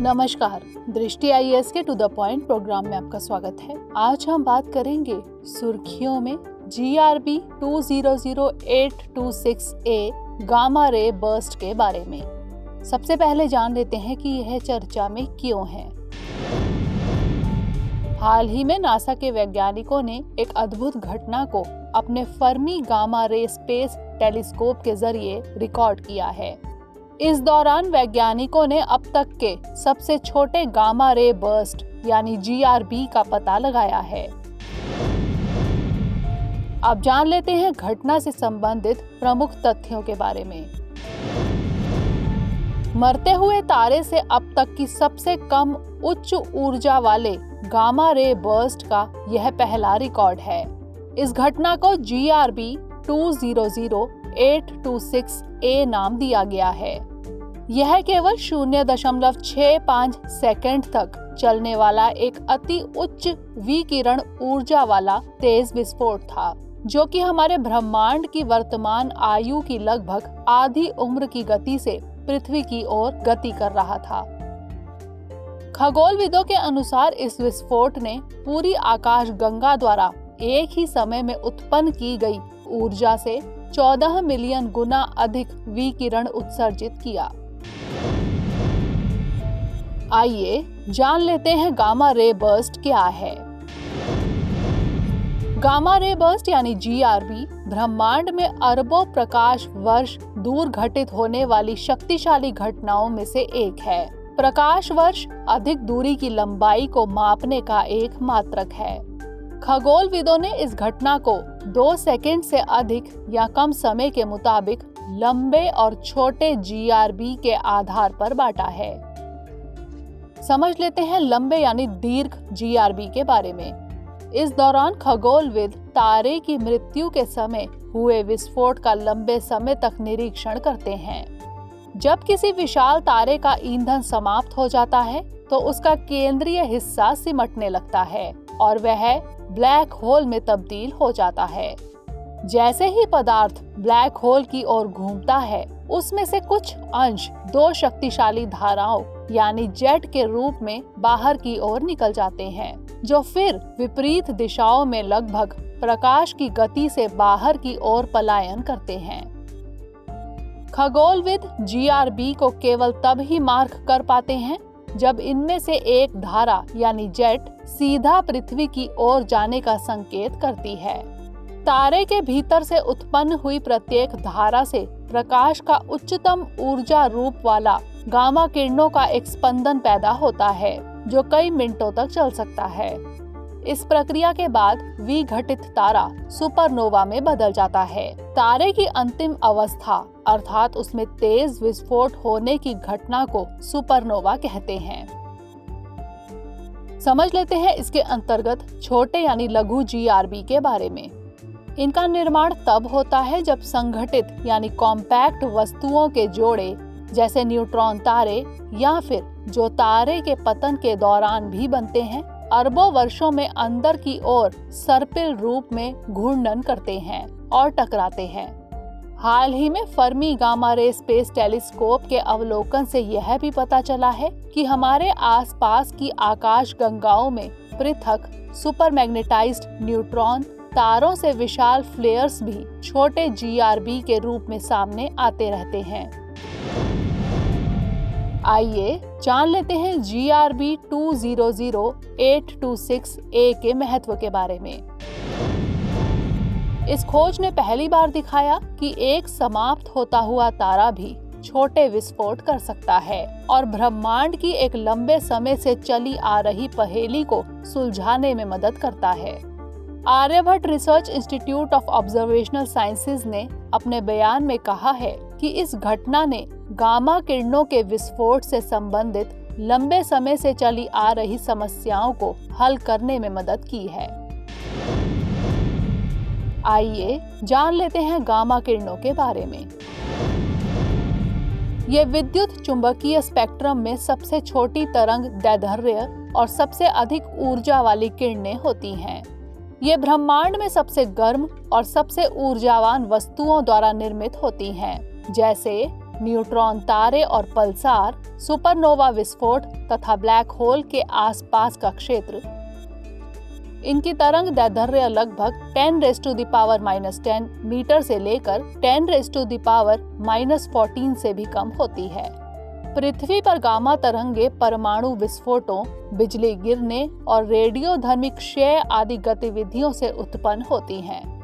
नमस्कार, दृष्टि आईएएस के टू द पॉइंट प्रोग्राम में आपका स्वागत है। आज हम बात करेंगे सुर्खियों में GRB 200826A gamma ray burst के बारे में। सबसे पहले जान लेते हैं कि यह चर्चा में क्यों है। हाल ही में नासा के वैज्ञानिकों ने एक अद्भुत घटना को अपने Fermi gamma ray space telescope के जरिए रिकॉर्ड किया है। इस दौरान वैज्ञानिकों ने अब तक के सबसे छोटे गामा रे बर्स्ट यानी GRB का पता लगाया है। अब जान लेते हैं घटना से संबंधित प्रमुख तथ्यों के बारे में। मरते हुए तारे से अब तक की सबसे कम उच्च ऊर्जा वाले गामा रे बर्स्ट का यह पहला रिकॉर्ड है। इस घटना को GRB 200826A नाम दिया गया है। यह केवल 0.65 सेकंड तक चलने वाला एक अति उच्च विकिरण ऊर्जा वाला तेज विस्फोट था, जो कि हमारे ब्रह्मांड की वर्तमान आयु की लगभग आधी उम्र की गति से पृथ्वी की ओर गति कर रहा था। खगोलविदों के अनुसार इस विस्फोट ने पूरी आकाशगंगा द्वारा एक ही समय में उत्पन्न की गई ऊर्जा से 14 मिलियन गुना अधिक विकिरण उत्सर्जित किया। आइए जान लेते हैं गामा रे बर्स्ट क्या है। गामा रे बर्स्ट यानी GRB ब्रह्मांड में अरबों प्रकाश वर्ष दूर घटित होने वाली शक्तिशाली घटनाओं में से एक है। प्रकाश वर्ष अधिक दूरी की लंबाई को मापने का एक मात्रक है। खगोलविदों ने इस घटना को 2 सेकंड से अधिक या कम समय के मुताबिक लंबे और छोटे GRB के आधार पर बांटा है। समझ लेते हैं लंबे यानी दीर्घ GRB के बारे में। इस दौरान खगोलविद तारे की मृत्यु के समय हुए विस्फोट का लंबे समय तक निरीक्षण करते हैं। जब किसी विशाल तारे का ईंधन समाप्त हो जाता है तो उसका केंद्रीय हिस्सा सिमटने लगता है और वह ब्लैक होल में तब्दील हो जाता है। जैसे ही पदार्थ ब्लैक होल की ओर घूमता है, उसमें से कुछ अंश 2 शक्तिशाली धाराओं यानी जेट के रूप में बाहर की ओर निकल जाते हैं, जो फिर विपरीत दिशाओं में लगभग प्रकाश की गति से बाहर की ओर पलायन करते हैं। खगोलविद GRB को केवल तब ही मार्क कर पाते हैं जब इनमें से एक धारा यानी जेट सीधा पृथ्वी की ओर जाने का संकेत करती है। तारे के भीतर से उत्पन्न हुई प्रत्येक धारा से प्रकाश का उच्चतम ऊर्जा रूप वाला गामा किरणों का एक स्पंदन पैदा होता है, जो कई मिनटों तक चल सकता है। इस प्रक्रिया के बाद विघटित तारा सुपरनोवा में बदल जाता है। तारे की अंतिम अवस्था अर्थात उसमें तेज विस्फोट होने की घटना को सुपरनोवा कहते हैं। समझ लेते हैं इसके अंतर्गत छोटे यानी लघु GRB के बारे में। इनका निर्माण तब होता है जब संघटित यानी कॉम्पैक्ट वस्तुओं के जोड़े जैसे न्यूट्रॉन तारे या फिर जो तारे के पतन के दौरान भी बनते हैं, अरबों वर्षों में अंदर की ओर सर्पिल रूप में घूर्णन करते हैं और टकराते हैं। हाल ही में Fermi gamma ray space telescope के अवलोकन से यह भी पता चला है कि हमारे आसपास की आकाश गंगाओं में पृथक सुपरमैग्नेटाइज्ड न्यूट्रॉन तारों से विशाल फ्लेयर्स भी छोटे GRB के रूप में सामने आते रहते हैं। आइए जान लेते हैं GRB 200826A के महत्व के बारे में। इस खोज ने पहली बार दिखाया कि एक समाप्त होता हुआ तारा भी छोटे विस्फोट कर सकता है और ब्रह्मांड की एक लंबे समय से चली आ रही पहेली को सुलझाने में मदद करता है। Aryabhatta Research Institute of Observational Sciences ने अपने बयान में कहा है कि इस घटना ने गामा किरणों के विस्फोट से संबंधित लंबे समय से चली आ रही समस्याओं को हल करने में मदद की है। आइए जान लेते हैं गामा किरणों के बारे में। ये विद्युत चुंबकीय स्पेक्ट्रम में सबसे छोटी तरंग दैर्ध्य और सबसे अधिक ऊर्जा वाली किरणें होती हैं। ये ब्रह्मांड में सबसे गर्म और सबसे ऊर्जावान वस्तुओं द्वारा निर्मित होती हैं, जैसे न्यूट्रॉन तारे और पल्सार, सुपरनोवा विस्फोट तथा ब्लैक होल के आसपास का क्षेत्र। इनकी तरंग दैर्ध्य लगभग 10⁻⁻10 मीटर से लेकर 10⁻⁻14 से भी कम होती है। पृथ्वी पर गामा तरंगे परमाणु विस्फोटों, बिजली गिरने और रेडियोधर्मी क्षय आदि गतिविधियों से उत्पन्न होती हैं।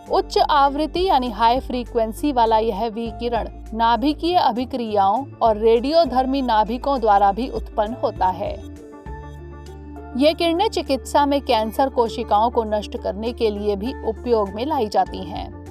उच्च आवृत्ति यानी हाई फ्रीक्वेंसी वाला यह विकिरण नाभिकीय अभिक्रियाओं और रेडियोधर्मी नाभिकों द्वारा भी उत्पन्न होता है। ये किरणें चिकित्सा में कैंसर कोशिकाओं को नष्ट करने के लिए भी उपयोग में लाई जाती हैं।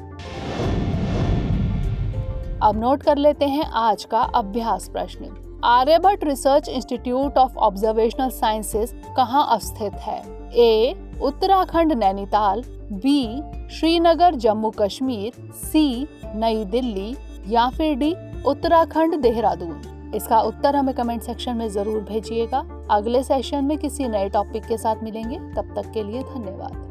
अब नोट कर लेते हैं आज का अभ्यास प्रश्न। Aryabhatta Research Institute of Observational Sciences कहाँ स्थित है? A. Uttarakhand Nainital, B. Srinagar Jammu Kashmir, C. New Delhi या फिर डी. उत्तराखंड देहरादून। इसका उत्तर हमें कमेंट सेक्शन में जरूर भेजिएगा। अगले सेशन में किसी नए टॉपिक के साथ मिलेंगे। तब तक के लिए धन्यवाद।